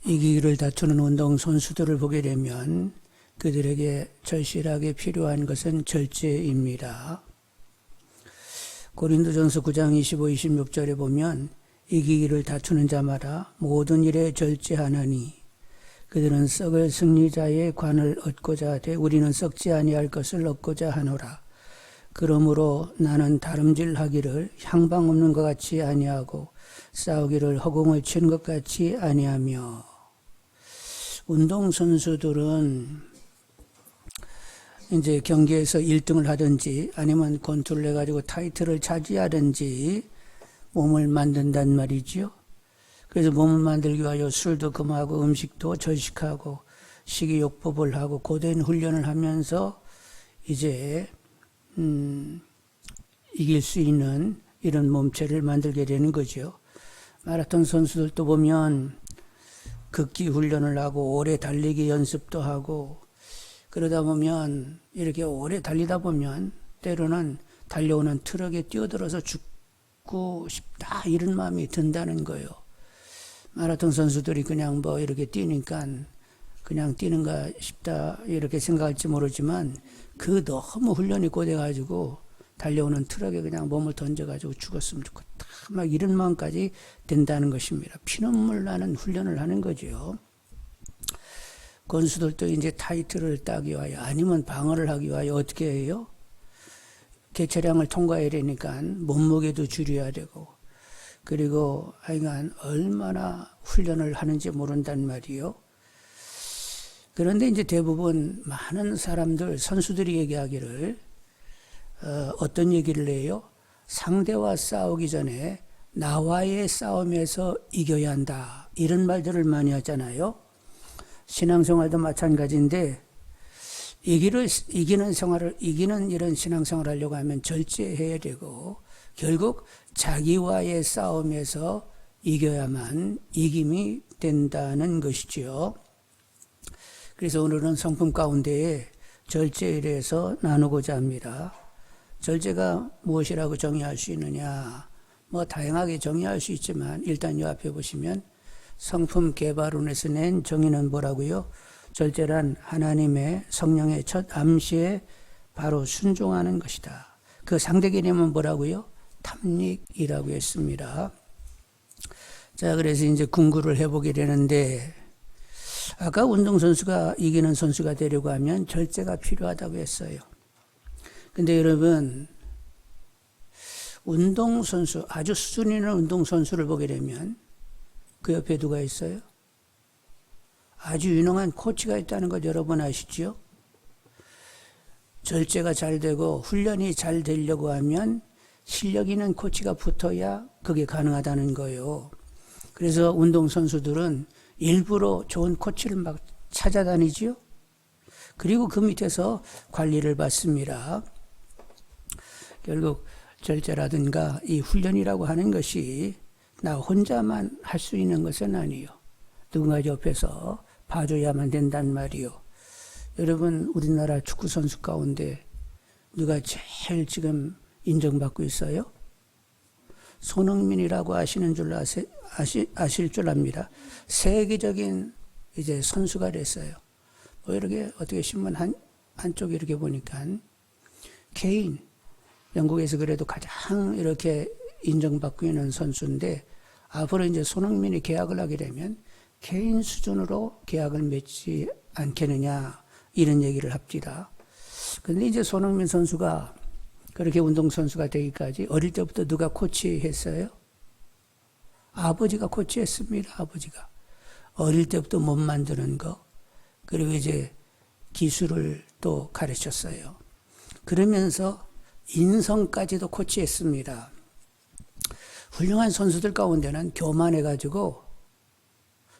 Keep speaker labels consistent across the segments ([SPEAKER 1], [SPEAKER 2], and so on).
[SPEAKER 1] 이기기를 다투는 운동선수들을 보게 되면 그들에게 절실하게 필요한 것은 절제입니다. 고린도전서 9장 25, 26절에 보면 이기기를 다투는 자마다 모든 일에 절제하나니 그들은 썩을 승리자의 관을 얻고자 하되 우리는 썩지 아니할 것을 얻고자 하노라. 그러므로 나는 다름질하기를 향방 없는 것 같이 아니하고 싸우기를 허공을 치는 것 같이 아니하며. 운동선수들은 이제 경기에서 1등을 하든지 아니면 권투를 해가지고 타이틀을 차지하든지 몸을 만든단 말이지요. 그래서 몸을 만들기 위하여 술도 금하고 음식도 절식하고 식이요법을 하고 고된 훈련을 하면서 이제 이길 수 있는 이런 몸체를 만들게 되는 거죠. 마라톤 선수들도 보면 극기 훈련을 하고 오래 달리기 연습도 하고 그러다 보면 이렇게 오래 달리다 보면 때로는 달려오는 트럭에 뛰어들어서 죽고 싶다 이런 마음이 든다는 거예요. 마라톤 선수들이 그냥 뭐 이렇게 뛰니까 그냥 뛰는가 싶다 이렇게 생각할지 모르지만 그 너무 훈련이 고돼가지고 달려오는 트럭에 그냥 몸을 던져가지고 죽었으면 좋겠다 막 이런 마음까지 된다는 것입니다. 피눈물 나는 훈련을 하는 거죠. 권수들도 이제 타이틀을 따기 위하여 아니면 방어를 하기 위하여 어떻게 해요? 개체량을 통과해야 되니까 몸무게도 줄여야 되고 그리고 하여간 얼마나 훈련을 하는지 모른단 말이요. 그런데 이제 대부분 많은 사람들, 선수들이 얘기하기를 어떤 얘기를 해요? 상대와 싸우기 전에 나와의 싸움에서 이겨야 한다. 이런 말들을 많이 하잖아요. 신앙생활도 마찬가지인데 이기는 이런 신앙생활을 하려고 하면 절제해야 되고 결국 자기와의 싸움에서 이겨야만 이김이 된다는 것이지요. 그래서 오늘은 성품 가운데에 절제에 대해서 나누고자 합니다. 절제가 무엇이라고 정의할 수 있느냐? 뭐 다양하게 정의할 수 있지만 일단 이 앞에 보시면 성품 개발원에서 낸 정의는 뭐라고요? 절제란 하나님의 성령의 첫 암시에 바로 순종하는 것이다. 그 상대 개념은 뭐라고요? 탐닉이라고 했습니다. 자, 그래서 이제 궁구를 해보게 되는데 아까 운동선수가 이기는 선수가 되려고 하면 절제가 필요하다고 했어요. 근데 여러분 운동선수 아주 수준 있는 운동선수를 보게 되면 그 옆에 누가 있어요? 아주 유능한 코치가 있다는 것 여러분 아시죠? 절제가 잘 되고 훈련이 잘 되려고 하면 실력 있는 코치가 붙어야 그게 가능하다는 거예요. 그래서 운동선수들은 일부러 좋은 코치를 막 찾아다니지요. 그리고 그 밑에서 관리를 받습니다. 결국 절제라든가 이 훈련이라고 하는 것이 나 혼자만 할 수 있는 것은 아니에요. 누군가 옆에서 봐줘야만 된단 말이요. 여러분 우리나라 축구선수 가운데 누가 제일 지금 인정받고 있어요? 손흥민이라고 아시는 줄 아실 줄 압니다. 세계적인 이제 선수가 됐어요. 뭐 이렇게 어떻게 신문 한쪽에 이렇게 보니까 케인, 영국에서 그래도 가장 이렇게 인정받고 있는 선수인데 앞으로 이제 손흥민이 계약을 하게 되면 케인 수준으로 계약을 맺지 않겠느냐 이런 얘기를 합니다. 그런데 이제 손흥민 선수가 그렇게 운동선수가 되기까지 어릴 때부터 누가 코치했어요? 아버지가 코치했습니다. 아버지가. 어릴 때부터 몸 만드는 거 그리고 이제 기술을 또 가르쳤어요. 그러면서 인성까지도 코치했습니다. 훌륭한 선수들 가운데는 교만해가지고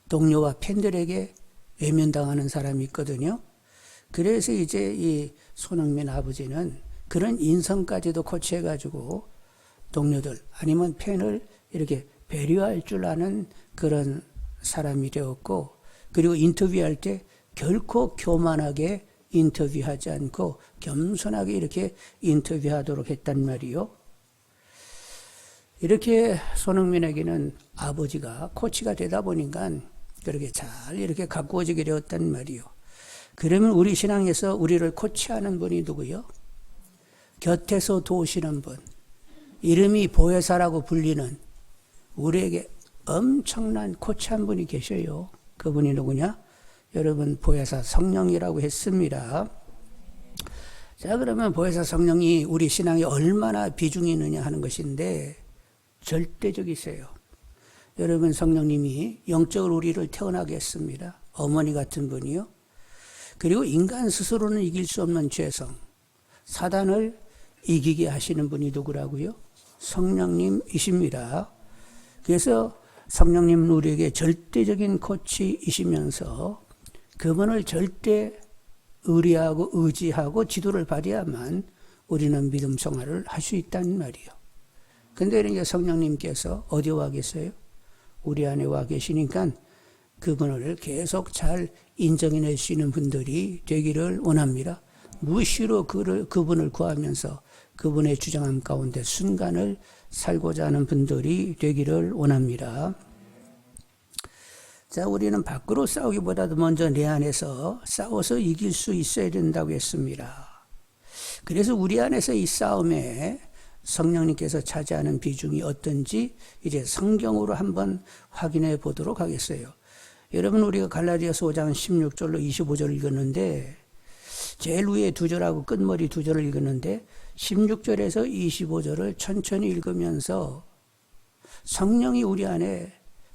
[SPEAKER 1] 동료와 팬들에게 외면당하는 사람이 있거든요. 그래서 이제 이 손흥민 아버지는 그런 인성까지도 코치해가지고 동료들 아니면 팬을 이렇게 배려할 줄 아는 그런 사람이 되었고 그리고 인터뷰할 때 결코 교만하게 인터뷰하지 않고 겸손하게 이렇게 인터뷰하도록 했단 말이요. 이렇게 손흥민에게는 아버지가 코치가 되다 보니까 그렇게 잘 이렇게 가꾸어지게 되었단 말이요. 그러면 우리 신앙에서 우리를 코치하는 분이 누구요? 곁에서 도우시는 분. 이름이 보혜사라고 불리는 우리에게 엄청난 코치한 분이 계셔요. 그분이 누구냐? 여러분, 보혜사 성령이라고 했습니다. 자, 그러면 보혜사 성령이 우리 신앙에 얼마나 비중이 있느냐 하는 것인데 절대적이세요. 여러분, 성령님이 영적으로 우리를 태어나게 했습니다. 어머니 같은 분이요. 그리고 인간 스스로는 이길 수 없는 죄성, 사단을 이기게 하시는 분이 누구라고요? 성령님이십니다. 그래서 성령님은 우리에게 절대적인 코치이시면서 그분을 절대 의리하고 의지하고 지도를 받아야만 우리는 믿음 생활을 할 수 있다는 말이에요. 근데 이제 성령님께서 어디 와 계세요? 우리 안에 와 계시니까 그분을 계속 잘 인정해낼 수 있는 분들이 되기를 원합니다. 무시로 그분을 구하면서 그분의 주장함 가운데 순간을 살고자 하는 분들이 되기를 원합니다. 자, 우리는 밖으로 싸우기보다도 먼저 내 안에서 싸워서 이길 수 있어야 된다고 했습니다. 그래서 우리 안에서 이 싸움에 성령님께서 차지하는 비중이 어떤지 이제 성경으로 한번 확인해 보도록 하겠어요. 여러분, 우리가 갈라디아서 5장 16절로 25절을 읽었는데 제일 위에 두 절하고 끝머리 두 절을 읽었는데 16절에서 25절을 천천히 읽으면서 성령이 우리 안에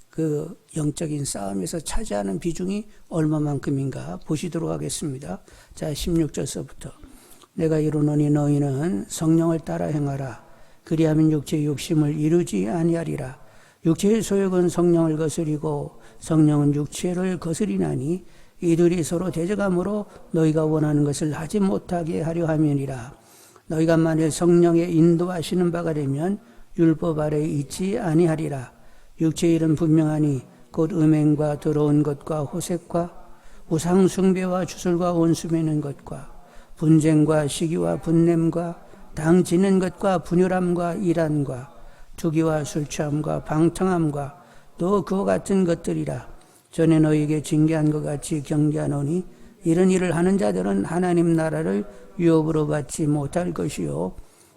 [SPEAKER 1] 그 영적인 싸움에서 차지하는 비중이 얼마만큼인가 보시도록 하겠습니다. 자, 16절서부터 내가 이르노니 너희는 성령을 따라 행하라. 그리하면 육체의 욕심을 이루지 아니하리라. 육체의 소욕은 성령을 거스리고 성령은 육체를 거스리나니 이들이 서로 대적함으로 너희가 원하는 것을 하지 못하게 하려 함이니라. 너희가 만일 성령의 인도하시는 바가 되면 율법 아래에 있지 아니하리라. 육체의 일은 분명하니 곧 음행과 더러운 것과 호색과 우상 숭배와 주술과 원수 맺는 것과 분쟁과 시기와 분냄과 당 지는 것과 분열함과 이란과 투기와 술 취함과 방탕함과 또 그와 같은 것들이라. 전에 너희에게 징계한 것 같이 경계하노니 이런 일을 하는 자들은 하나님 나라를 유업으로 받지 못할 것이요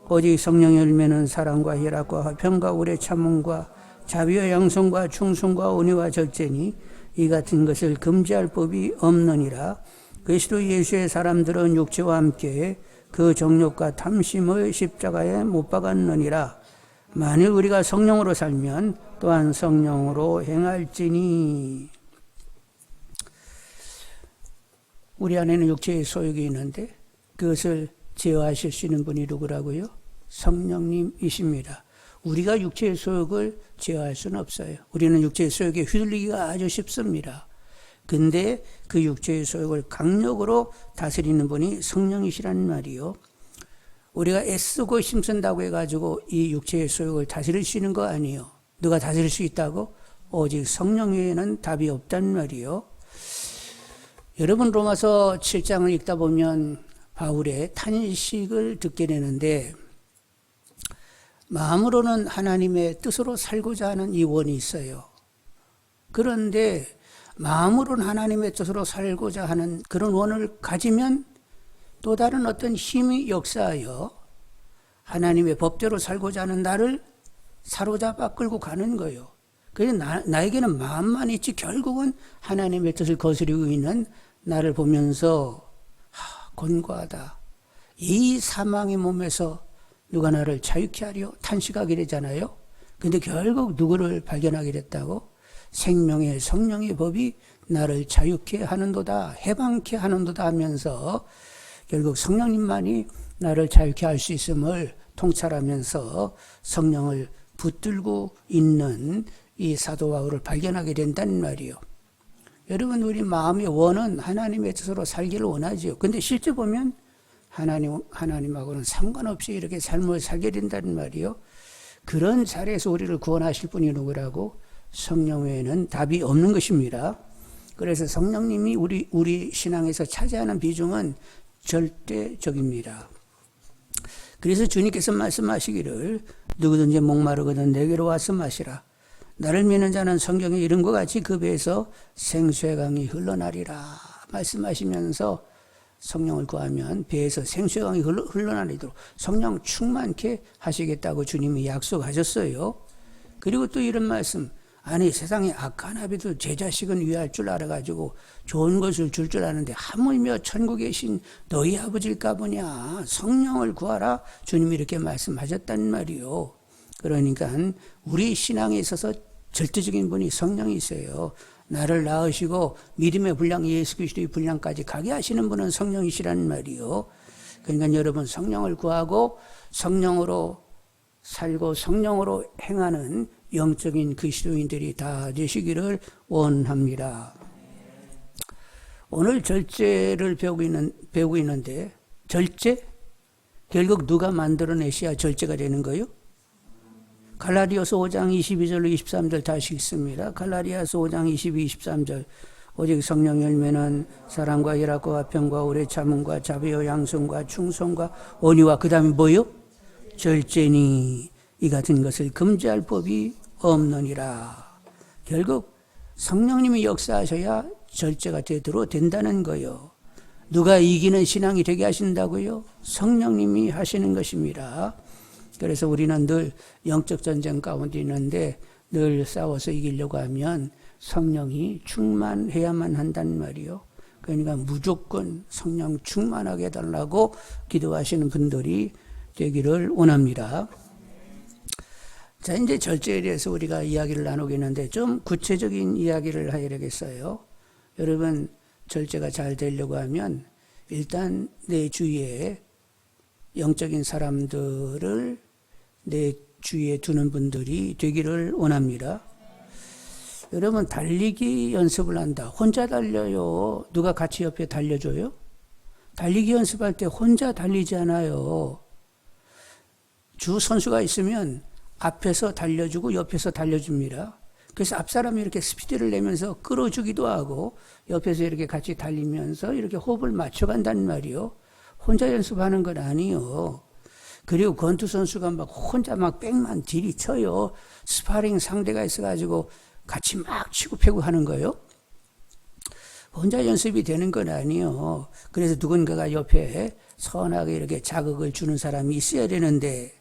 [SPEAKER 1] 오직 성령의 열매는 사랑과 희락과 화평과 오래 참음과 자비와 양성과 충성과 온유와 절제니 이 같은 것을 금지할 법이 없느니라. 그리스도 예수의 사람들은 육체와 함께 그 정욕과 탐심을 십자가에 못 박았느니라. 만일 우리가 성령으로 살면 또한 성령으로 행할지니. 우리 안에는 육체의 소욕이 있는데 그것을 제어하실 수 있는 분이 누구라고요? 성령님이십니다. 우리가 육체의 소욕을 제어할 수는 없어요. 우리는 육체의 소욕에 휘둘리기가 아주 쉽습니다. 근데 그 육체의 소욕을 강력으로 다스리는 분이 성령이시라는 말이요. 우리가 애쓰고 힘쓴다고 해가지고 이 육체의 소욕을 다스릴 수 있는 거 아니에요. 누가 다스릴 수 있다고? 오직 성령 외에는 답이 없다는 말이요. 여러분, 로마서 7장을 읽다 보면 바울의 탄식을 듣게 되는데 마음으로는 하나님의 뜻으로 살고자 하는 이 원이 있어요. 그런데 마음으로는 하나님의 뜻으로 살고자 하는 그런 원을 가지면 또 다른 어떤 힘이 역사하여 하나님의 법대로 살고자 하는 나를 사로잡아 끌고 가는 거예요. 그래서 나에게는 마음만 있지 결국은 하나님의 뜻을 거스리고 있는 나를 보면서 곤고하다. 이 사망의 몸에서 누가 나를 자유케 하려 탄식하게 되잖아요. 근데 결국 누구를 발견하게 됐다고? 생명의 성령의 법이 나를 자유케 하는도다, 해방케 하는도다 하면서 결국 성령님만이 나를 자유케 할 수 있음을 통찰하면서 성령을 붙들고 있는 이 사도 바울을 발견하게 된다는 말이에요. 여러분, 우리 마음의 원은 하나님의 뜻으로 살기를 원하지요. 근데 실제 보면 하나님하고는 상관없이 이렇게 삶을 살게 된다는 말이요. 그런 자리에서 우리를 구원하실 분이 누구라고? 성령 외에는 답이 없는 것입니다. 그래서 성령님이 우리 신앙에서 차지하는 비중은 절대적입니다. 그래서 주님께서 말씀하시기를 누구든지 목마르거든 내게로 와서 마시라. 나를 믿는 자는 성경에 이런 것 같이 그 배에서 생수의 강이 흘러나리라 말씀하시면서 성령을 구하면 배에서 생수의 강이 흘러나리도록 성령 충만케 하시겠다고 주님이 약속하셨어요. 그리고 또 이런 말씀, 아니 세상에 악한 아비도 제 자식은 위할 줄 알아가지고 좋은 것을 줄 줄 아는데 하물며 천국에 계신 너희 아버지일까 보냐. 성령을 구하라. 주님이 이렇게 말씀하셨단 말이요. 그러니까 우리 신앙에 있어서 절대적인 분이 성령이세요. 나를 낳으시고 믿음의 분량, 예수 그리스도의 분량까지 가게 하시는 분은 성령이시라는 말이요. 그러니까 여러분 성령을 구하고 성령으로 살고 성령으로 행하는 영적인 그리스도인들이 다 되시기를 원합니다. 오늘 절제를 배우고 있는데 절제? 결국 누가 만들어내셔야 절제가 되는 거예요? 갈라디아서 5장 22절로 23절 다시 읽습니다. 갈라디아서 5장 22, 23절 오직 성령 열매는 사랑과 희락과 평과 오래 참음과 자비와 양성과 충성과 온유와 그 다음에 뭐요? 절제니 이 같은 것을 금지할 법이 없느니라. 결국 성령님이 역사하셔야 절제가 되도록 된다는 거예요. 누가 이기는 신앙이 되게 하신다고요? 성령님이 하시는 것입니다. 그래서 우리는 늘 영적 전쟁 가운데 있는데 늘 싸워서 이기려고 하면 성령이 충만해야만 한단 말이요. 그러니까 무조건 성령 충만하게 해달라고 기도하시는 분들이 되기를 원합니다. 자, 이제 절제에 대해서 우리가 이야기를 나누겠는데 좀 구체적인 이야기를 해야 되겠어요. 여러분, 절제가 잘 되려고 하면 일단 내 주위에 영적인 사람들을 내 주위에 두는 분들이 되기를 원합니다. 여러분, 달리기 연습을 한다. 혼자 달려요? 누가 같이 옆에 달려줘요? 달리기 연습할 때 혼자 달리지 않아요. 주 선수가 있으면 앞에서 달려주고 옆에서 달려줍니다. 그래서 앞사람이 이렇게 스피드를 내면서 끌어주기도 하고 옆에서 이렇게 같이 달리면서 이렇게 호흡을 맞춰간다는 말이요. 혼자 연습하는 건 아니요. 그리고 권투 선수가 막 혼자 막 백만 딜이 쳐요. 스파링 상대가 있어가지고 같이 막 치고 패고 하는 거예요. 혼자 연습이 되는 건 아니요. 그래서 누군가가 옆에 선하게 이렇게 자극을 주는 사람이 있어야 되는데,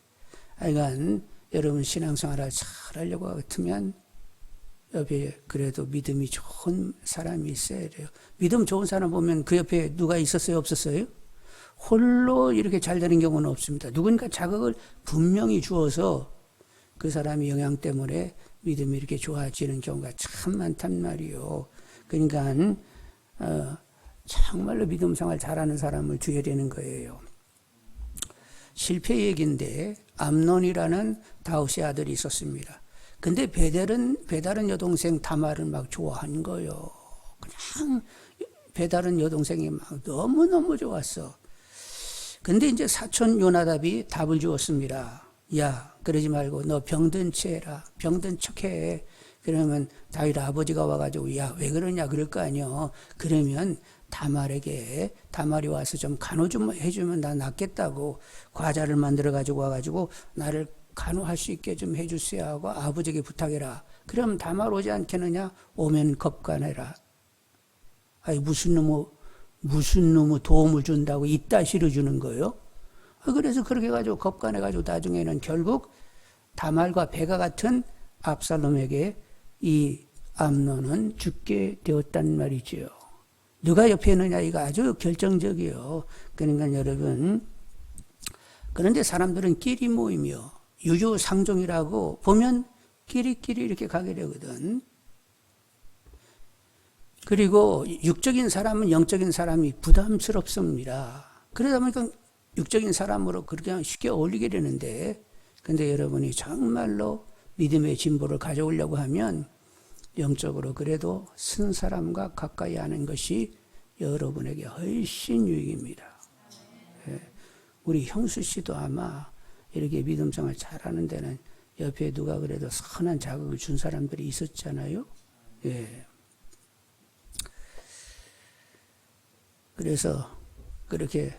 [SPEAKER 1] 하여간 여러분 신앙생활을 잘 하려고 같으면 옆에 그래도 믿음이 좋은 사람이 있어야 돼요. 믿음 좋은 사람 보면 그 옆에 누가 있었어요? 없었어요? 홀로 이렇게 잘 되는 경우는 없습니다. 누군가 자극을 분명히 주어서 그 사람의 영향 때문에 믿음이 이렇게 좋아지는 경우가 참 많단 말이에요. 그러니까 정말로 믿음 생활 잘하는 사람을 줘야 되는 거예요. 실패 얘기인데 암논이라는 다윗의 아들이 있었습니다. 근데 배달은 여동생 다말을 막 좋아한 거예요. 그냥 배달은 여동생이 막 너무너무 좋았어. 근데 이제 사촌 요나답이 답을 주었습니다. 야, 그러지 말고 너 병든 채 해라. 병든 척 해. 그러면 다윗 아버지가 와가지고 야, 왜 그러냐 그럴 거 아니요. 그러면 다말이 와서 좀 간호 좀 해주면 나 낫겠다고 과자를 만들어가지고 와가지고 나를 간호할 수 있게 좀 해주세요 하고 아버지에게 부탁해라. 그럼 다말 오지 않겠느냐? 오면 겁간해라. 아니 무슨 놈의 도움을 준다고 이따 실어주는 거예요? 그래서 그렇게 해가지고 겁간해가지고 나중에는 결국 다말과 배가 같은 압살롬에게 이 암논은 죽게 되었단 말이지요. 누가 옆에 있느냐 이거 아주 결정적이요. 그러니까 여러분, 그런데 사람들은 끼리 모이며 유유상종이라고 보면 끼리끼리 이렇게 가게 되거든. 그리고 육적인 사람은 영적인 사람이 부담스럽습니다. 그러다 보니까 육적인 사람으로 그렇게 쉽게 어울리게 되는데, 근데 여러분이 정말로 믿음의 진보를 가져오려고 하면 영적으로 그래도 쓴 사람과 가까이 하는 것이 여러분에게 훨씬 유익입니다. 우리 형수 씨도 아마 이렇게 믿음 생활 잘하는 데는 옆에 누가 그래도 선한 자극을 준 사람들이 있었잖아요. 예. 그래서 그렇게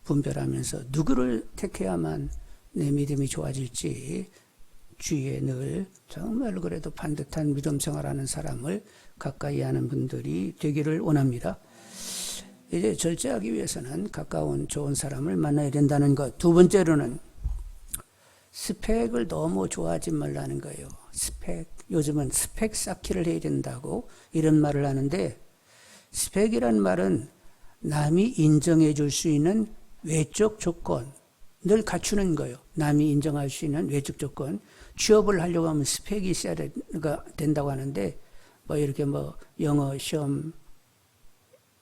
[SPEAKER 1] 분별하면서 누구를 택해야만 내 믿음이 좋아질지 주위에 늘 정말 그래도 반듯한 믿음 생활하는 사람을 가까이 하는 분들이 되기를 원합니다. 이제 절제하기 위해서는 가까운 좋은 사람을 만나야 된다는 것. 두 번째로는 스펙을 너무 좋아하지 말라는 거예요. 스펙. 요즘은 스펙 쌓기를 해야 된다고 이런 말을 하는데, 스펙이란 말은 남이 인정해 줄 수 있는 외적 조건을 갖추는 거예요. 남이 인정할 수 있는 외적 조건. 취업을 하려고 하면 스펙이 있어야 된다고 하는데, 뭐 이렇게 뭐 영어 시험,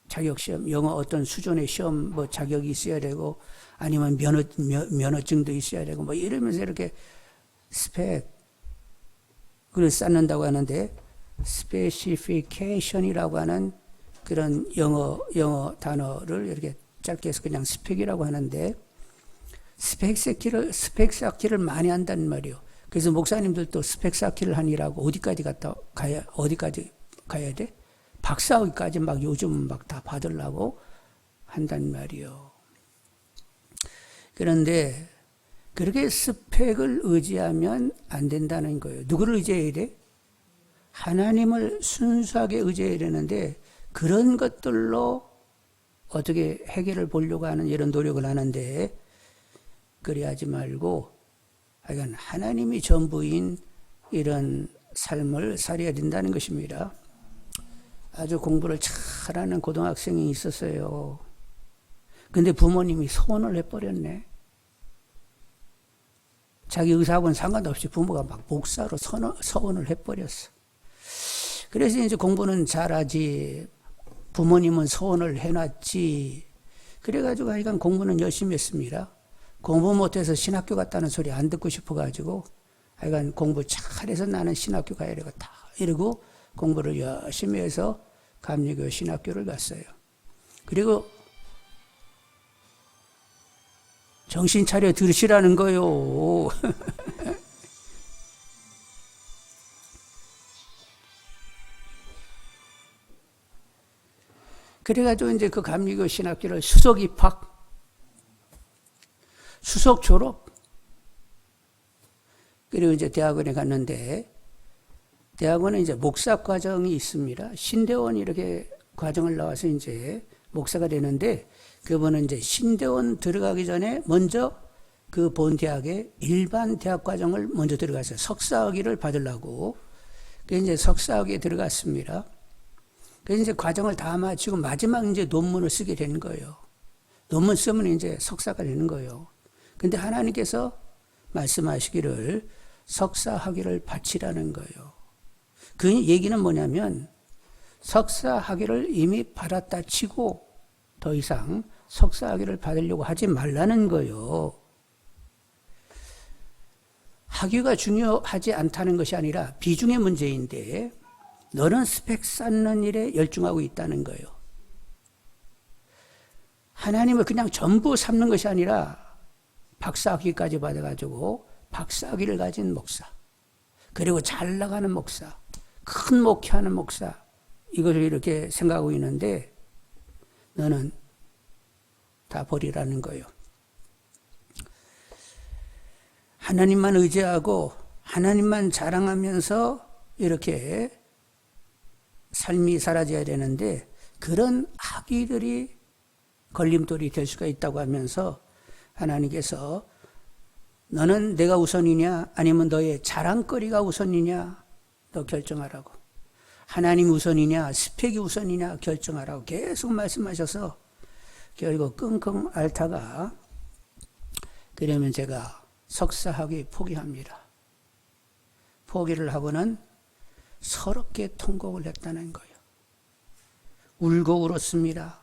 [SPEAKER 1] 자격 시험, 영어 어떤 수준의 시험 뭐 자격이 있어야 되고, 아니면 면허증도 있어야 되고, 뭐 이러면서 이렇게 스펙을 쌓는다고 하는데, specification이라고 하는 그런 영어 단어를 이렇게 짧게 해서 그냥 스펙이라고 하는데, 스펙 쌓기를 많이 한다는 말이에요. 그래서 목사님들도 스펙 쌓기를 하니라고 어디까지 가야 돼? 박사학위까지 막 요즘 막 다 받으려고 한단 말이요. 그런데 그렇게 스펙을 의지하면 안 된다는 거예요. 누구를 의지해야 돼? 하나님을 순수하게 의지해야 되는데, 그런 것들로 어떻게 해결을 보려고 하는 이런 노력을 하는데, 그리 하지 말고 하나님이 전부인 이런 삶을 살아야 된다는 것입니다. 아주 공부를 잘하는 고등학생이 있었어요. 근데 부모님이 소원을 해버렸네. 자기 의사하고는 상관없이 부모가 막 목사로 서원을 해버렸어. 그래서 이제 공부는 잘하지, 부모님은 소원을 해놨지. 그래가지고 하여간 공부는 열심히 했습니다. 공부 못해서 신학교 갔다는 소리 안 듣고 싶어가지고 하여간 공부 잘해서 나는 신학교 가야 되겠다 이러고 공부를 열심히 해서 감리교 신학교를 갔어요. 그리고 정신 차려 들으시라는 거요. 그래가지고 이제 그 감리교 신학교를 수석 입학, 수석 졸업, 그리고 이제 대학원에 갔는데, 대학원은 이제 목사 과정이 있습니다. 신대원 이렇게 과정을 나와서 이제 목사가 되는데, 그분은 이제 신대원 들어가기 전에 먼저 그 본 대학의 일반 대학 과정을 먼저 들어갔어요. 석사학위를 받으려고. 그래서 이제 석사학위에 들어갔습니다. 그래서 이제 과정을 다 마치고 마지막 이제 논문을 쓰게 되는 거예요. 논문 쓰면 이제 석사가 되는 거예요. 근데 하나님께서 말씀하시기를 석사학위를 바치라는 거예요. 그 얘기는 뭐냐면, 석사학위를 이미 받았다 치고 더 이상 석사학위를 받으려고 하지 말라는 거예요. 학위가 중요하지 않다는 것이 아니라 비중의 문제인데, 너는 스펙 쌓는 일에 열중하고 있다는 거예요. 하나님을 그냥 전부 삼는 것이 아니라 박사학위까지 받아가지고 박사학위를 가진 목사, 그리고 잘 나가는 목사, 큰 목회하는 목사, 이걸 이렇게 생각하고 있는데 너는 다 버리라는 거예요. 하나님만 의지하고 하나님만 자랑하면서 이렇게 삶이 사라져야 되는데, 그런 학위들이 걸림돌이 될 수가 있다고 하면서 하나님께서 너는 내가 우선이냐 아니면 너의 자랑거리가 우선이냐 너 결정하라고, 하나님 우선이냐 스펙이 우선이냐 결정하라고 계속 말씀하셔서 결국 끙끙 앓다가, 그러면 제가 석사학위 포기합니다. 포기를 하고는 서럽게 통곡을 했다는 거예요. 울고 울었습니다.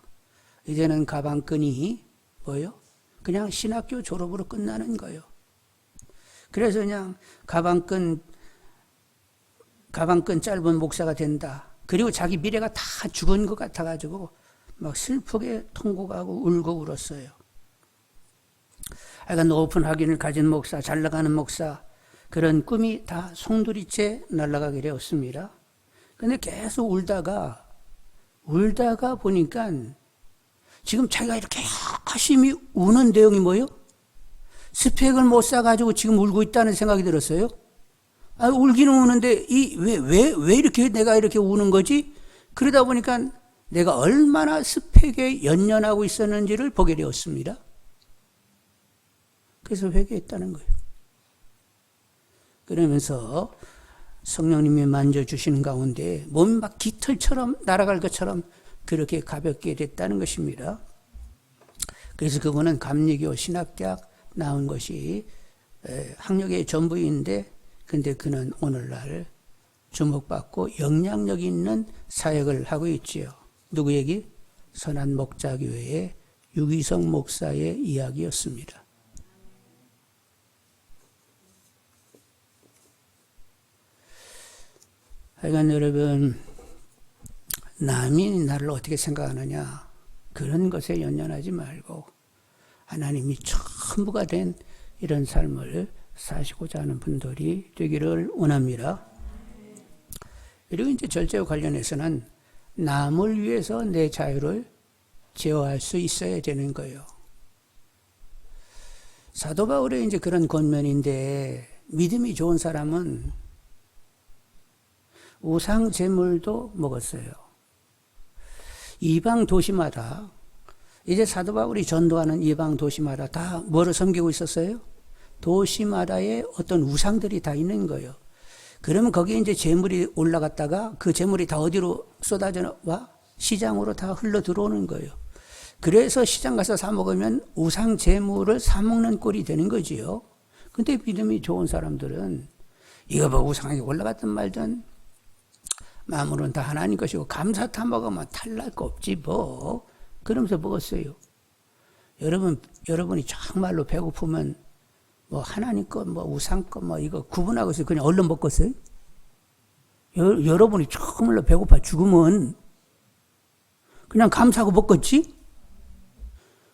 [SPEAKER 1] 이제는 가방끈이 뭐예요? 그냥 신학교 졸업으로 끝나는 거예요. 그래서 그냥 가방끈 짧은 목사가 된다. 그리고 자기 미래가 다 죽은 것 같아가지고 막 슬프게 통곡하고 울고 울었어요. 약간 높은 학위를 가진 목사, 잘 나가는 목사, 그런 꿈이 다 송두리째 날아가게 되었습니다. 근데 계속 울다가 보니까 지금 자기가 이렇게 열심히 우는 내용이 뭐예요? 스펙을 못 쌓아가지고 지금 울고 있다는 생각이 들었어요. 울기는 우는데 왜 이렇게 내가 이렇게 우는 거지? 그러다 보니까 내가 얼마나 스펙에 연연하고 있었는지를 보게 되었습니다. 그래서 회개했다는 거예요. 그러면서 성령님이 만져주시는 가운데 몸이 막 깃털처럼 날아갈 것처럼 그렇게 가볍게 됐다는 것입니다. 그래서 그분은 감리교 신학대학 나온 것이 학력의 전부인데 근데 그는 오늘날 주목받고 영향력 있는 사역을 하고 있지요. 누구 얘기? 선한목자교회의 유기성 목사의 이야기였습니다. 하여간 여러분, 남이 나를 어떻게 생각하느냐 그런 것에 연연하지 말고 하나님이 전부가 된 이런 삶을 사시고자 하는 분들이 되기를 원합니다. 그리고 이제 절제와 관련해서는 남을 위해서 내 자유를 제어할 수 있어야 되는 거예요. 사도 바울의 이제 그런 권면인데 믿음이 좋은 사람은 우상 제물도 먹었어요. 이방 도시마다 이제 사도 바울이 전도하는 이방 도시마다 다 뭐를 섬기고 있었어요? 도시마다의 어떤 우상들이 다 있는 거예요. 그러면 거기에 이제 재물이 올라갔다가 그 재물이 다 어디로 쏟아져 와? 시장으로 다 흘러 들어오는 거예요. 그래서 시장 가서 사 먹으면 우상 재물을 사 먹는 꼴이 되는 거지요. 근데 믿음이 좋은 사람들은 이거 뭐 우상이 올라갔든 말든 마음으로는 다 하나님 것이고 감사타 먹으면 탈날 거 없지 뭐. 그러면서 먹었어요. 여러분이 정말로 배고프면 뭐 하나님 것, 뭐 우상 것, 뭐 이거 구분하고 있어요. 그냥 얼른 먹겠어요? 여러분이 정말로 배고파 죽으면 그냥 감사하고 먹겠지?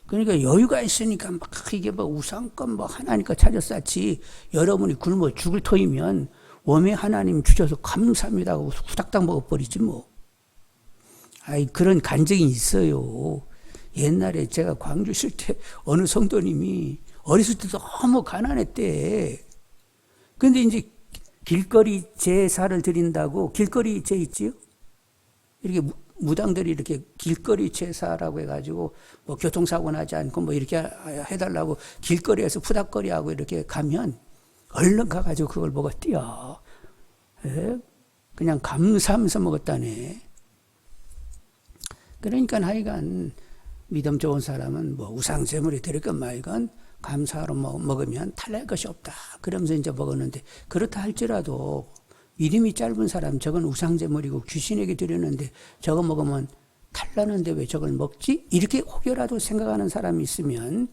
[SPEAKER 1] 그러니까 여유가 있으니까 막 이게 뭐 우상 것, 뭐 하나님 것 찾아 쌓지. 여러분이 굶어 죽을 터이면 웜에 하나님 주셔서 감사합니다 하고 후닥닥 먹어버리지 뭐. 그런 간증이 있어요. 옛날에 제가 광주 있을 때 어느 성도님이 어렸을 때 너무 가난했대. 근데 이제 길거리 제사를 드린다고, 길거리 제 있지요? 이렇게 무당들이 이렇게 길거리 제사라고 해가지고 뭐 교통사고 나지 않고 뭐 이렇게 해달라고 길거리에서 푸닥거리하고 이렇게 가면 얼른 가가지고 그걸 먹었대요. 예? 그냥 감사하면서 먹었다네. 그러니까 하여간 믿음 좋은 사람은 뭐 우상제물이 들었건 말건 감사로 먹으면 탈날 것이 없다. 그러면서 이제 먹었는데 그렇다 할지라도 믿음이 짧은 사람 저건 우상제물이고 귀신에게 드렸는데 저거 먹으면 탈나는데 왜 저걸 먹지? 이렇게 혹여라도 생각하는 사람이 있으면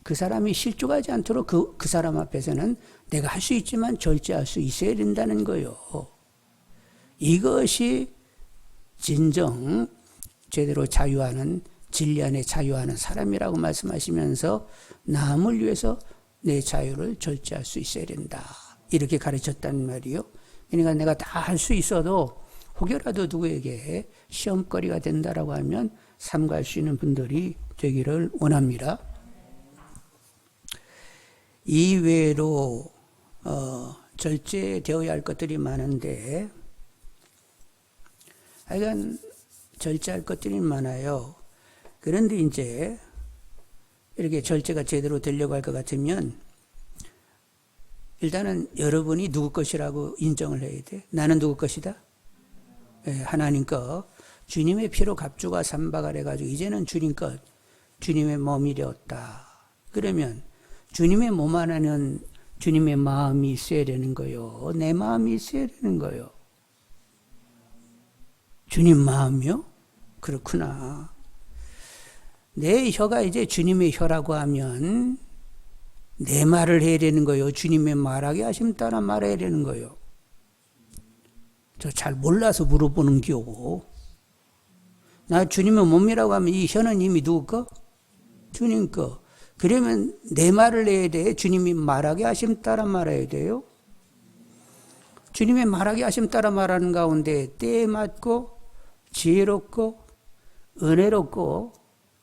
[SPEAKER 1] 그 사람이 실족하지 않도록 그 사람 앞에서는 내가 할 수 있지만 절제할 수 있어야 된다는 거예요. 이것이 진정 제대로 자유하는 진리 안에 자유하는 사람이라고 말씀하시면서 남을 위해서 내 자유를 절제할 수 있어야 된다. 이렇게 가르쳤단 말이요. 그러니까 내가 다 할 수 있어도 혹여라도 누구에게 시험거리가 된다라고 하면 삼가할 수 있는 분들이 되기를 원합니다. 이외로 절제되어야 할 것들이 많은데 하여간 절제할 것들이 많아요. 그런데 이제 이렇게 절제가 제대로 되려고 할 것 같으면 일단은 여러분이 누구 것이라고 인정을 해야 돼. 나는 누구 것이다? 하나님 것. 주님의 피로 갑주가 삼박을 해가지고 이제는 주님 것, 주님의 몸이 되었다. 그러면 주님의 몸 안에는 주님의 마음이 있어야 되는 거요. 내 마음이 있어야 되는 거요. 주님 마음이요? 그렇구나. 내 혀가 이제 주님의 혀라고 하면 내 말을 해야 되는 거예요. 주님의 말하게 하심 따라 말해야 되는 거예요. 저 잘 몰라서 물어보는 겨. 나 주님의 몸이라고 하면 이 혀는 이미 누구 거? 주님 거. 그러면 내 말을 해야 돼. 주님이 말하게 하심 따라 말해야 돼요. 주님의 말하게 하심 따라 말하는 가운데 때에 맞고 지혜롭고 은혜롭고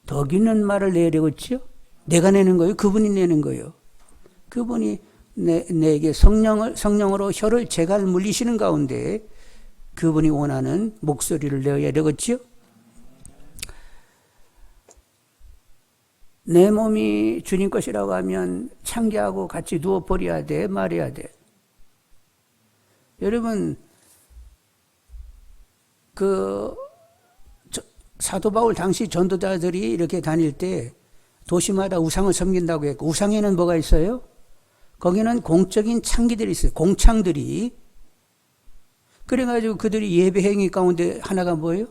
[SPEAKER 1] 덕 있는 말을 내야 되겠죠? 내가 내는 거예요? 그분이 내는 거예요? 그분이 내게 성령으로 혀를 재갈 물리시는 가운데 그분이 원하는 목소리를 내어야 되겠지요? 내 몸이 주님 것이라고 하면 창기하고 같이 누워버려야 돼, 말해야 돼. 여러분, 사도 바울 당시 전도자들이 이렇게 다닐 때 도시마다 우상을 섬긴다고 했고, 우상에는 뭐가 있어요? 거기는 공적인 창기들이 있어요. 공창들이. 그래가지고 그들이 예배 행위 가운데 하나가 뭐예요?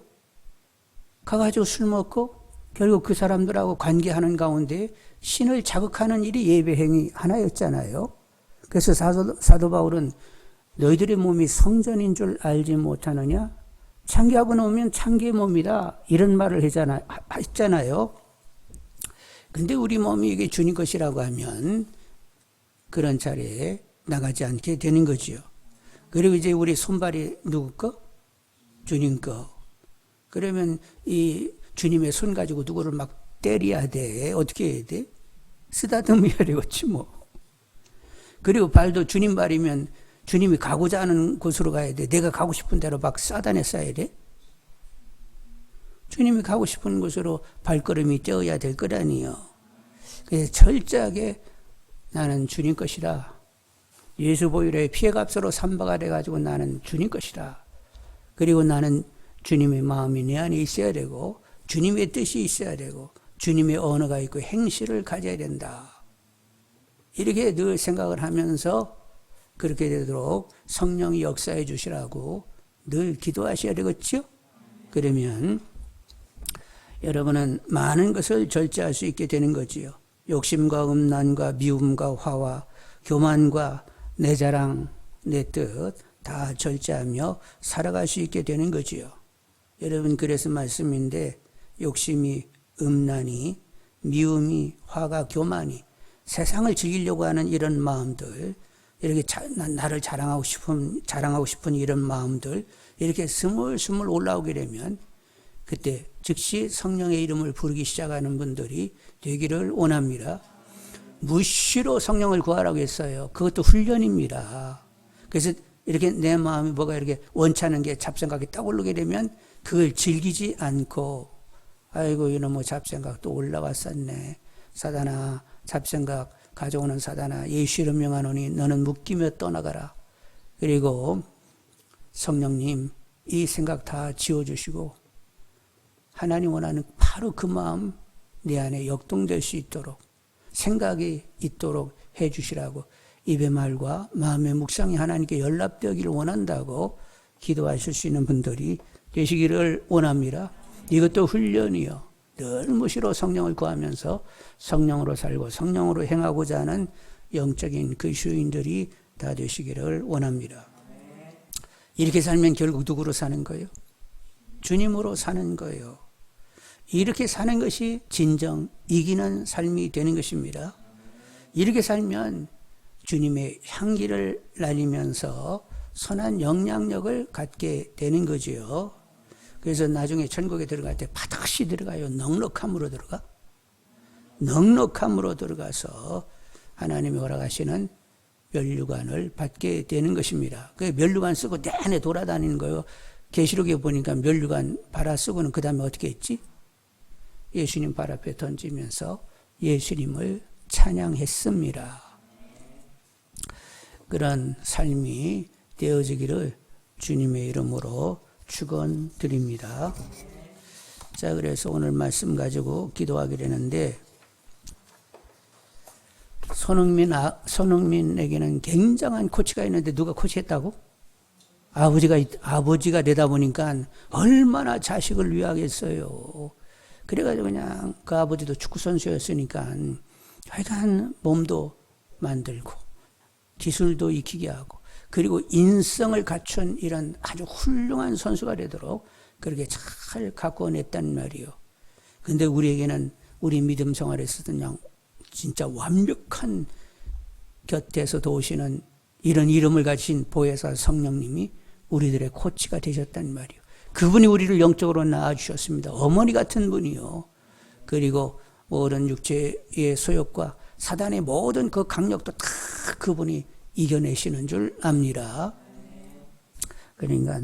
[SPEAKER 1] 가가지고 술 먹고 결국 그 사람들하고 관계하는 가운데 신을 자극하는 일이 예배 행위 하나였잖아요. 그래서 사도 바울은 너희들의 몸이 성전인 줄 알지 못하느냐? 창기하고 놓으면 창기의 몸이다. 이런 말을 했잖아요. 근데 우리 몸이 이게 주님 것이라고 하면 그런 자리에 나가지 않게 되는 거지요. 그리고 이제 우리 손발이 누구 거? 주님 거. 그러면 이 주님의 손 가지고 누구를 막 때려야 돼. 어떻게 해야 돼? 쓰다듬어야 되겠지 뭐. 그리고 발도 주님 발이면 주님이 가고자 하는 곳으로 가야 돼. 내가 가고 싶은 대로 막 싸다내 쏴야 돼. 주님이 가고 싶은 곳으로 발걸음이 떼어야 될 거라니요. 그래서 철저하게 나는 주님 것이라. 예수 보혈의 피해값으로 삼바가 돼가지고 나는 주님 것이라. 그리고 나는 주님의 마음이 내 안에 있어야 되고 주님의 뜻이 있어야 되고 주님의 언어가 있고 행실을 가져야 된다. 이렇게 늘 생각을 하면서 그렇게 되도록 성령이 역사해 주시라고 늘 기도하셔야 되겠죠? 그러면 여러분은 많은 것을 절제할 수 있게 되는 거지요. 욕심과 음란과 미움과 화와 교만과 내 자랑, 내 뜻 다 절제하며 살아갈 수 있게 되는 거지요. 여러분 그래서 말씀인데 욕심이, 음란이, 미움이, 화가, 교만이 세상을 즐기려고 하는 이런 마음들, 이렇게 나를 자랑하고 싶은 이런 마음들 이렇게 스물스물 올라오게 되면 그때 즉시 성령의 이름을 부르기 시작하는 분들이 되기를 원합니다. 무시로 성령을 구하라고 했어요. 그것도 훈련입니다. 그래서 이렇게 내 마음이 뭐가 이렇게 원찮은 게 잡생각이 딱 오르게 되면 그걸 즐기지 않고 아이고 이놈의 잡생각 또 올라왔었네. 사단아 잡생각 가져오는 사단아 예수 이름 명하노니 너는 묶이며 떠나가라. 그리고 성령님 이 생각 다 지워주시고 하나님 원하는 바로 그 마음 내 안에 역동될 수 있도록 생각이 있도록 해 주시라고 입의 말과 마음의 묵상이 하나님께 연락되기를 원한다고 기도하실 수 있는 분들이 되시기를 원합니다. 이것도 훈련이요. 늘 무시로 성령을 구하면서 성령으로 살고 성령으로 행하고자 하는 영적인 그리스도인들이 다 되시기를 원합니다. 이렇게 살면 결국 누구로 사는 거예요? 주님으로 사는 거예요. 이렇게 사는 것이 진정 이기는 삶이 되는 것입니다. 이렇게 살면 주님의 향기를 날리면서 선한 영향력을 갖게 되는 거지요. 그래서 나중에 천국에 들어갈 때 바닥시 들어가요. 넉넉함으로 들어가. 넉넉함으로 들어가서 하나님이 허락하시는 면류관을 받게 되는 것입니다. 그 면류관 쓰고 내내 돌아다니는 거예요. 계시록에 보니까 면류관 받아 쓰고는 그 다음에 어떻게 했지? 예수님 발 앞에 던지면서 예수님을 찬양했습니다. 그런 삶이 되어지기를 주님의 이름으로 축원드립니다. 자, 그래서 오늘 말씀 가지고 기도하게 되는데 손흥민에게는 굉장한 코치가 있는데 누가 코치했다고? 아버지가 되다 보니까 얼마나 자식을 위하겠어요. 그래가지고 그냥 그 아버지도 축구선수였으니까 하여간 몸도 만들고 기술도 익히게 하고 그리고 인성을 갖춘 이런 아주 훌륭한 선수가 되도록 그렇게 잘 가꿔냈단 말이에요. 근데 우리에게는 우리 믿음 생활에서도 그냥 진짜 완벽한 곁에서 도우시는 이런 이름을 가진 보혜사 성령님이 우리들의 코치가 되셨단 말이에요. 그분이 우리를 영적으로 낳아주셨습니다. 어머니 같은 분이요. 그리고 모든 육체의 소욕과 사단의 모든 그 강력도 다 그분이 이겨내시는 줄 압니다. 그러니까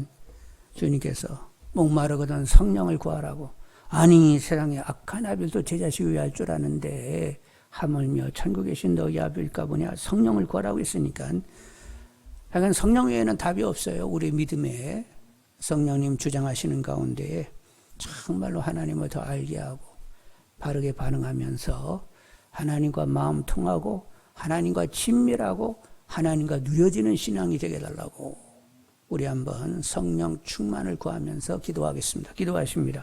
[SPEAKER 1] 주님께서 목마르거든 성령을 구하라고. 아니 세상에 악한 아벨도 제 자식 위할 줄 아는데 하물며 천국에 계신 너희 아벨까 보냐. 성령을 구하라고 했으니까 하여간 성령 외에는 답이 없어요. 우리 믿음에 성령님 주장하시는 가운데 정말로 하나님을 더 알게 하고 바르게 반응하면서 하나님과 마음 통하고 하나님과 친밀하고 하나님과 누려지는 신앙이 되게 해달라고 우리 한번 성령 충만을 구하면서 기도하겠습니다. 기도하십니다.